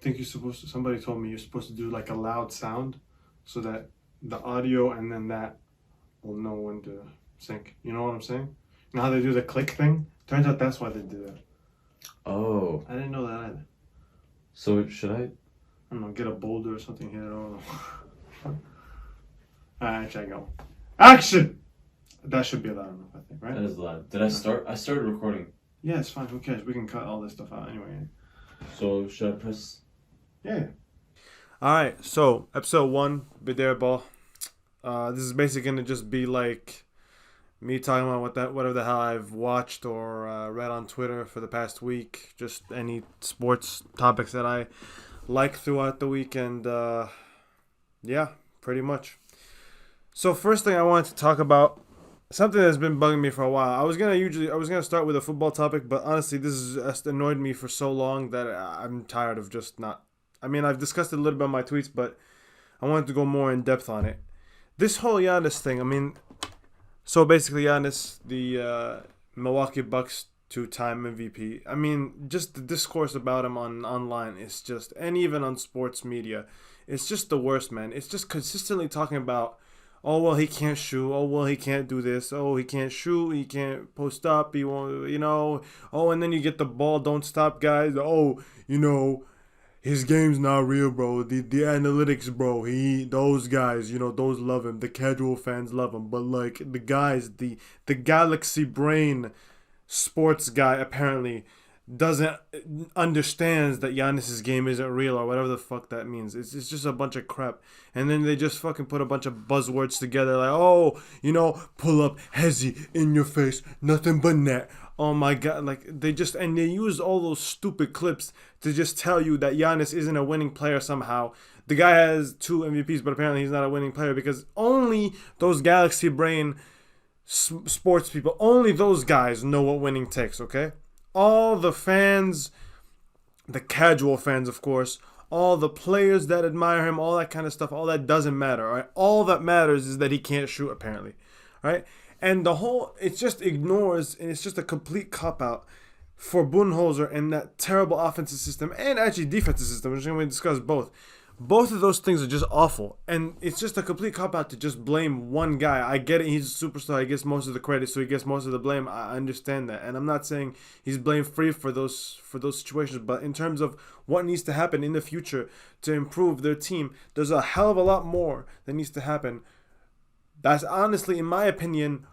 think you're supposed to. Somebody told me you're supposed to do like a loud sound, so that the audio and then that will know when to sync. You know what I'm saying? You know how they do the click thing? Turns out that's why they do that. Oh. I didn't know that either. So should I? I don't know, get a boulder or something here. I don't know. Alright, actually, I go. Action! That should be loud enough, I think, right? That is loud. Did I start? I started recording. Yeah, it's fine. Who cares? We can cut all this stuff out anyway. So should I press? Yeah. Alright, so episode 1, Bidera Ball. This is basically gonna just be like me talking about whatever the hell I've watched or read on Twitter for the past week. Just any sports topics that I like throughout the week, and yeah, pretty much. So first thing I wanted to talk about, something that's been bugging me for a while. I was gonna start with a football topic, but honestly, this has just annoyed me for so long that I'm tired of just not. I mean, I've discussed it a little bit in my tweets, but I wanted to go more in depth on it. This whole Giannis thing. I mean, so basically, Giannis, the Milwaukee Bucks two-time MVP. I mean, just the discourse about him online is just, and even on sports media, it's just the worst, man. It's just consistently talking about, oh well, he can't shoot. Oh well, he can't do this. Oh, he can't shoot. He can't post up. He won't. Oh, and then you get the ball. Don't stop, guys. Oh, his game's not real, bro. The analytics, bro. Those guys, those love him. The casual fans love him. But like the guys, the galaxy brain sports guy apparently doesn't understands that Giannis's game isn't real or whatever the fuck that means. It's just a bunch of crap. And then they just fucking put a bunch of buzzwords together like, oh, pull up, hezzy, in your face, nothing but net. Oh my god, like they use all those stupid clips to just tell you that Giannis isn't a winning player somehow. The guy has 2 MVPs, but apparently he's not a winning player because only those galaxy brain sports people, only those guys know what winning takes, okay? All the fans, the casual fans, of course, all the players that admire him, all that kind of stuff, all that doesn't matter, all right? All that matters is that he can't shoot, apparently, all right? And it just ignores, and it's just a complete cop-out for Budenholzer and that terrible offensive system and actually defensive system, which we're going to discuss both. Both of those things are just awful. And it's just a complete cop-out to just blame one guy. I get it, he's a superstar, he gets most of the credit, so he gets most of the blame. I understand that. And I'm not saying he's blame-free for those situations, but in terms of what needs to happen in the future to improve their team, there's a hell of a lot more that needs to happen. That's honestly, in my opinion,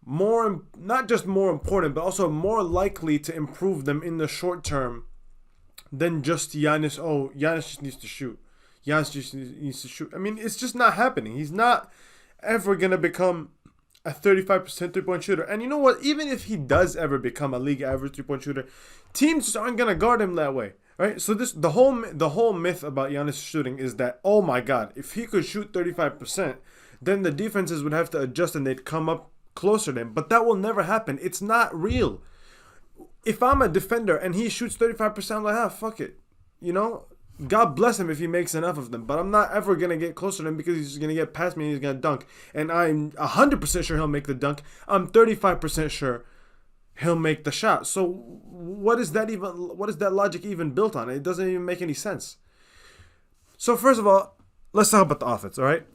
not just more important, but also more likely to improve them in the short term than just Giannis. Oh, Giannis just needs to shoot. Giannis just needs to shoot. I mean, it's just not happening. He's not ever going to become a 35% three-point shooter. And you know what? Even if he does ever become a league average three-point shooter, teams just aren't going to guard him that way. Right? So the whole myth about Giannis shooting is that, oh my God, if he could shoot 35%, then the defenses would have to adjust and they'd come up closer to him. But that will never happen. It's not real. If I'm a defender and he shoots 35%, I'm like, fuck it. God bless him if he makes enough of them. But I'm not ever going to get closer to him because he's just going to get past me and he's going to dunk. And I'm 100% sure he'll make the dunk. I'm 35% sure he'll make the shot. So what is that logic even built on? It doesn't even make any sense. So first of all, let's talk about the offense, all right?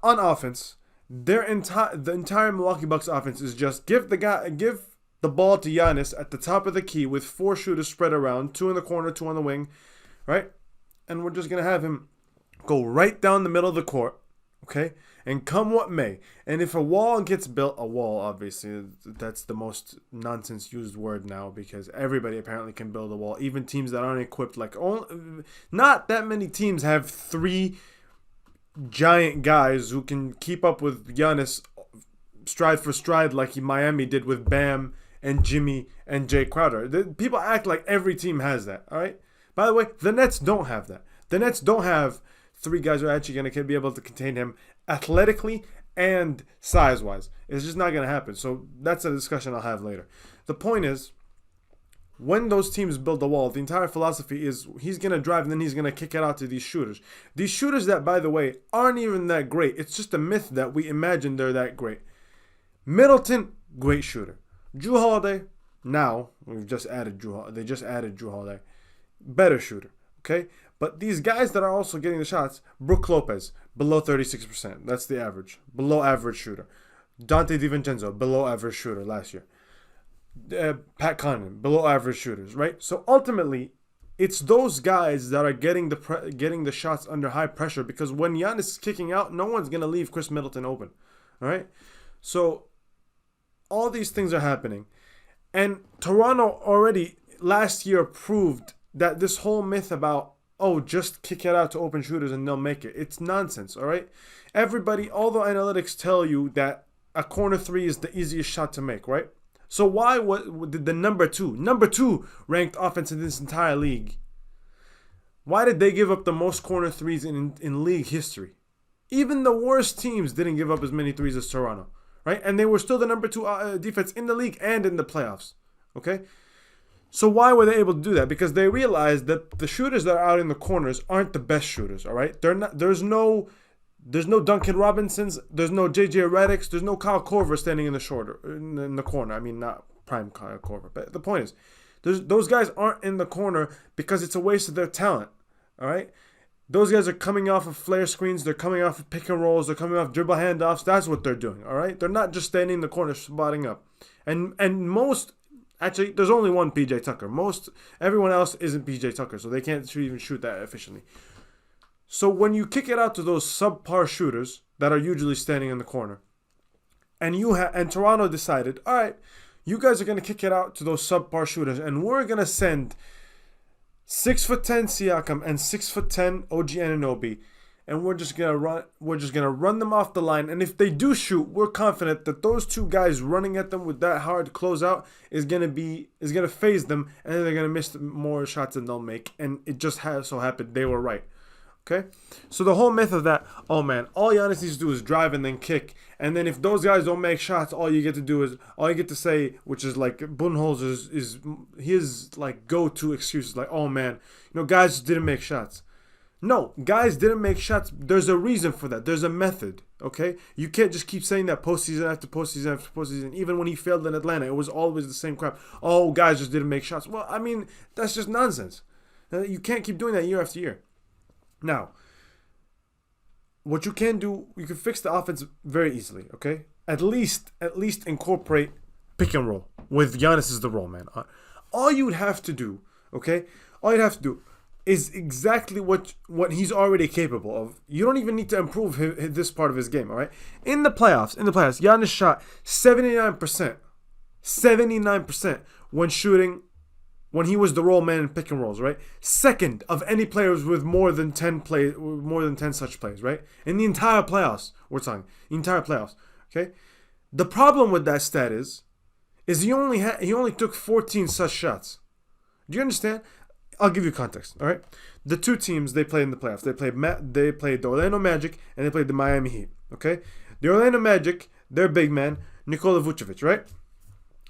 On offense, the entire Milwaukee Bucks offense is just give the ball to Giannis at the top of the key with 4 shooters spread around, 2 in the corner, 2 on the wing, right? And we're just going to have him go right down the middle of the court, okay? And come what may. And if a wall gets built, a wall, obviously, that's the most nonsense used word now because everybody apparently can build a wall. Even teams that aren't equipped, not that many teams have 3 giant guys who can keep up with Giannis stride for stride like Miami did with Bam and Jimmy and Jay Crowder. People act like every team has that, all right? By the way, the Nets don't have that. The Nets don't have 3 guys who are actually going to be able to contain him athletically and size-wise. It's just not going to happen. So that's a discussion I'll have later. The point is, when those teams build the wall, the entire philosophy is he's going to drive and then he's going to kick it out to these shooters. These shooters that, by the way, aren't even that great. It's just a myth that we imagine they're that great. Middleton, great shooter. Jrue Holiday, now, we've just added Jrue Holiday. They just added Jrue Holiday. Better shooter. Okay? But these guys that are also getting the shots, Brook Lopez, below 36%. That's the average. Below average shooter. Dante DiVincenzo, below average shooter last year. Pat Connaughton, below average shooters, right? So ultimately, it's those guys that are getting the shots under high pressure, because when Giannis is kicking out, no one's going to leave Chris Middleton open. All right? So all these things are happening. And Toronto already last year proved that this whole myth about, oh, just kick it out to open shooters and they'll make it, it's nonsense, all right? Everybody, all the analytics tell you that a corner three is the easiest shot to make, right? So why did the number two ranked offense in this entire league, why did they give up the most corner threes in league history? Even the worst teams didn't give up as many threes as Toronto, right? And they were still the number two defense in the league and in the playoffs, okay? So why were they able to do that? Because they realized that the shooters that are out in the corners aren't the best shooters, all right? They're not. There's no Duncan Robinsons. There's no JJ Reddick's. There's no Kyle Korver standing in the corner. I mean, not prime Kyle Korver. But the point is, those guys aren't in the corner because it's a waste of their talent, all right? Those guys are coming off of flare screens. They're coming off of pick and rolls. They're coming off dribble handoffs. That's what they're doing, all right? They're not just standing in the corner spotting up. And most... Actually, there's only one PJ Tucker. Everyone else isn't PJ Tucker, so they can't even shoot that efficiently. So when you kick it out to those subpar shooters that are usually standing in the corner, and Toronto decided, all right, you guys are gonna kick it out to those subpar shooters, and we're gonna send 6'10" Siakam and 6'10" OG Anunoby, and we're just gonna run them off the line. And if they do shoot, we're confident that those two guys running at them with that hard closeout is gonna phase them, and then they're gonna miss more shots than they'll make. And it just so happened they were right. Okay, so the whole myth of that, oh man, all Giannis needs to do is drive and then kick, and then if those guys don't make shots, all you get to say, which is like Budenholzer is his like go-to excuses, like, oh man, guys just didn't make shots. No, guys didn't make shots. There's a reason for that. There's a method, okay? You can't just keep saying that postseason after postseason after postseason. Even when he failed in Atlanta, it was always the same crap. Oh, guys just didn't make shots. Well, I mean, that's just nonsense. You can't keep doing that year after year. Now, what you can do, you can fix the offense very easily, okay? At least incorporate pick and roll with Giannis as the roll man. All you'd have to do, okay? All you'd have to do is exactly what he's already capable of. You don't even need to improve this part of his game, all right? In the playoffs, Giannis shot 79%. 79% when he was the roll man in pick and rolls, right? Second of any players with more than 10 such plays, right? In the entire playoffs, okay? The problem with that stat is he only took 14 such shots. Do you understand? I'll give you context, all right? The two teams they played in the playoffs, they played the Orlando Magic and they played the Miami Heat, okay? The Orlando Magic, their big man, Nikola Vucevic, right?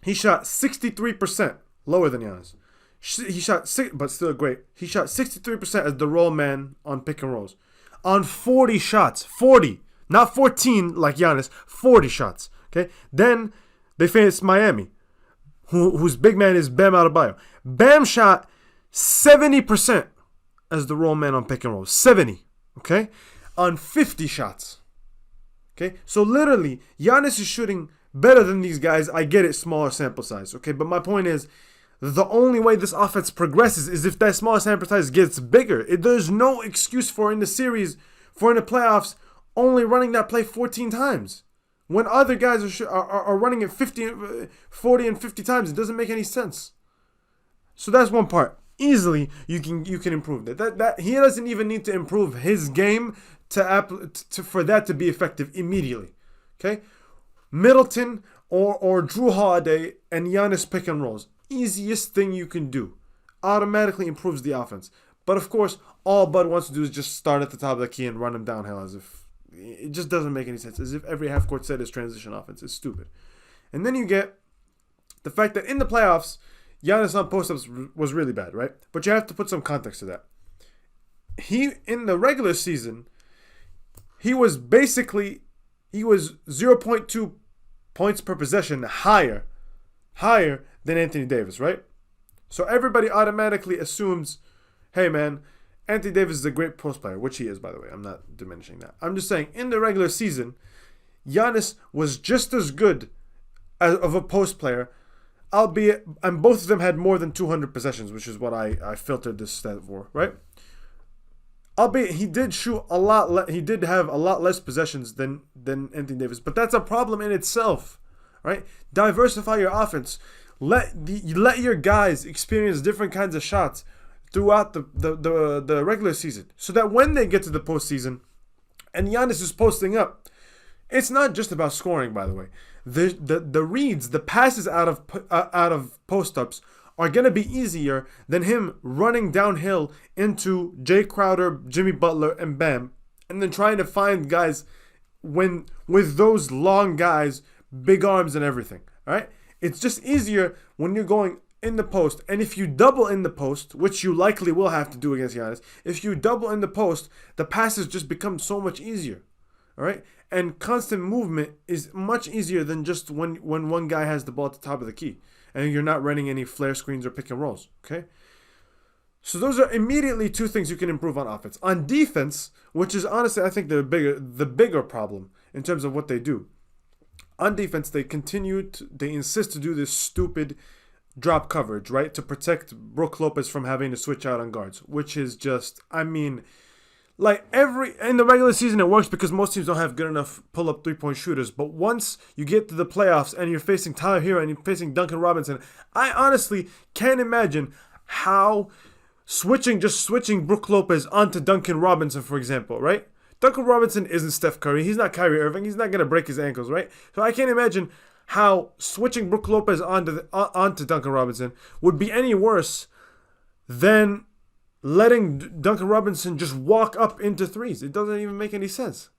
He shot 63%, lower than Giannis. But still great. He shot 63% as the roll man on pick and rolls. On 40 shots. 40. Not 14 like Giannis. 40 shots. Okay? Then they faced Miami, whose big man is Bam Adebayo. Bam shot 70% as the roll man on pick and rolls. 70. Okay? On 50 shots. Okay? So literally, Giannis is shooting better than these guys. I get it, smaller sample size. Okay? But my point is, the only way this offense progresses is if that smaller sample size gets bigger. There's no excuse in the playoffs, only running that play 14 times. When other guys are running it 40 and 50 times, it doesn't make any sense. So that's one part. Easily, you can improve that. He doesn't even need to improve his game for that to be effective immediately. Okay? Middleton or Drew Holiday and Giannis pick and rolls. Easiest thing you can do. Automatically improves the offense. But of course, all Bud wants to do is just start at the top of the key and run him downhill as if it just doesn't make any sense. As if every half court set is transition offense. It's stupid. And then you get the fact that in the playoffs, Giannis on post-ups was really bad, right? But you have to put some context to that. In the regular season, he was 0.2 points per possession higher than Anthony Davis, right? So everybody automatically assumes, hey man, Anthony Davis is a great post player, which he is, by the way. I'm not diminishing that. I'm just saying, in the regular season, Giannis was just as good of a post player, albeit, and both of them had more than 200 possessions, which is what I filtered this stat for, right? Albeit he did shoot a lot. He did have a lot less possessions than Anthony Davis, but that's a problem in itself, right? Diversify your offense. Let your guys experience different kinds of shots throughout the regular season, so that when they get to the postseason, and Giannis is posting up, it's not just about scoring. By the way, the reads, the passes out of post ups are going to be easier than him running downhill into Jay Crowder, Jimmy Butler, and Bam, and then trying to find guys with those long guys, big arms and everything. All right, it's just easier when you're going in the post, and if you double in the post, which you likely will have to do against Giannis, if you double in the post, the passes just become so much easier. All right, and constant movement is much easier than just when one guy has the ball at the top of the key and you're not running any flare screens or pick and rolls. Okay, so those are immediately two things you can improve on offense. On defense, which is honestly I think the bigger problem in terms of what they do. On defense, they insist to do this stupid drop coverage, right, to protect Brook Lopez from having to switch out on guards, which is just, I mean, like in the regular season it works because most teams don't have good enough pull-up three-point shooters, but once you get to the playoffs and you're facing Tyler Hero and you're facing Duncan Robinson, I honestly can't imagine how switching Brook Lopez onto Duncan Robinson, for example, right? Duncan Robinson isn't Steph Curry. He's not Kyrie Irving. He's not going to break his ankles, right? So I can't imagine how switching Brook Lopez onto Duncan Robinson would be any worse than letting Duncan Robinson just walk up into threes. It doesn't even make any sense.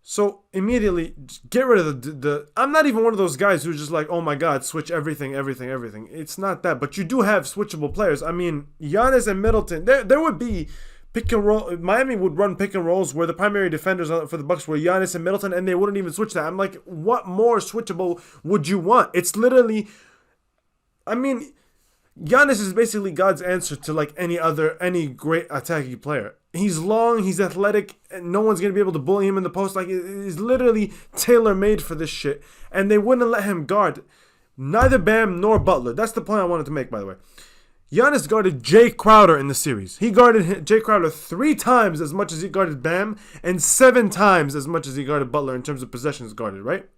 So immediately, just get rid of the. I'm not even one of those guys who's just like, oh my God, switch everything. It's not that. But you do have switchable players. I mean, Giannis and Middleton, there would be pick and roll. Miami would run pick and rolls where the primary defenders for the Bucks were Giannis and Middleton, and they wouldn't even switch that. I'm like, what more switchable would you want? It's literally, I mean, Giannis is basically God's answer to like any great attacking player. He's long, he's athletic, and no one's gonna be able to bully him in the post. Like, he's literally tailor-made for this shit, and they wouldn't let him guard neither Bam nor Butler. That's the point I wanted to make, by the way. Giannis guarded Jay Crowder in the series. He guarded Jay Crowder 3 times as much as he guarded Bam, and 7 times as much as he guarded Butler in terms of possessions guarded, right?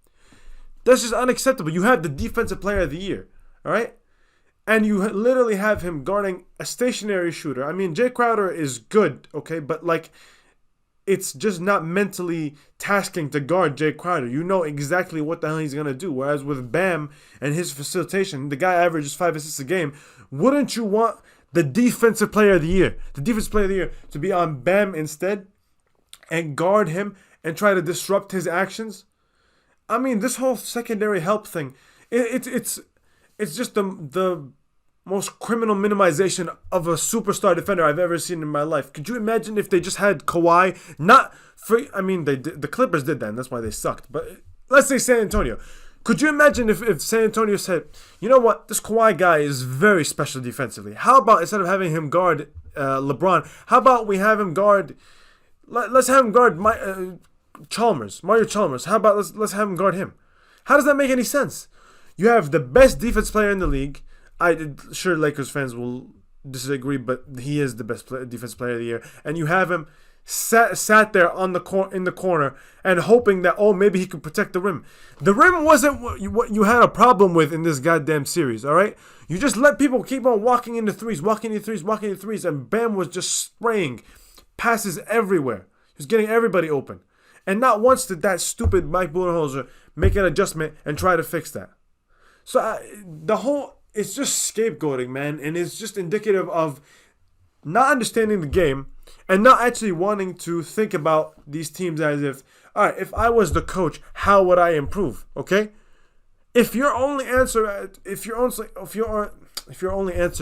That's just unacceptable. You have the defensive player of the year, all right? And you literally have him guarding a stationary shooter. I mean, Jay Crowder is good, okay? But, like, it's just not mentally tasking to guard Jay Crowder. You know exactly what the hell he's going to do. Whereas with Bam and his facilitation, the guy averages 5 assists a game. Wouldn't you want the defensive player of the year, to be on Bam instead and guard him and try to disrupt his actions? I mean, this whole secondary help thing, it's just the most criminal minimization of a superstar defender I've ever seen in my life. Could you imagine if they just had Kawhi? The Clippers did that, and that's why they sucked. But let's say San Antonio. Could you imagine if San Antonio said, you know what, this Kawhi guy is very special defensively. How about instead of having him guard LeBron, how about we have him guard, let's have him guard Mario Chalmers. How about let's have him guard him? How does that make any sense? You have the best defense player in the league. I'm sure Lakers fans will disagree, but he is the best defense player of the year. And you have him sat there in the corner and hoping that, maybe he could protect the rim. The rim wasn't what you had a problem with in this goddamn series, all right? You just let people keep on walking into threes, and Bam was just spraying passes everywhere. He was getting everybody open. And not once did that stupid Mike Budenholzer make an adjustment and try to fix that. So it's just scapegoating, man, and it's just indicative of not understanding the game and not actually wanting to think about these teams as if, all right, if I was the coach, how would I improve? Okay, if your only answer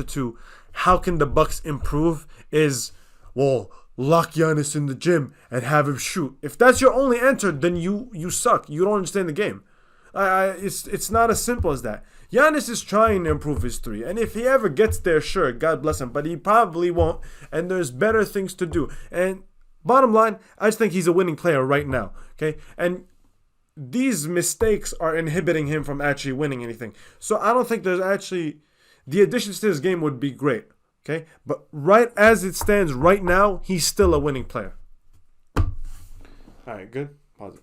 to how can the Bucks improve is, well, lock Giannis in the gym and have him shoot. If that's your only answer, then you suck. You don't understand the game. It's not as simple as that. Giannis is trying to improve his three, and if he ever gets there, sure, God bless him. But he probably won't, and there's better things to do. And bottom line, I just think he's a winning player right now. Okay, and these mistakes are inhibiting him from actually winning anything. So I don't think there's actually the additions to his game would be great. Okay, but right as it stands right now, he's still a winning player. All right, good. Pause it.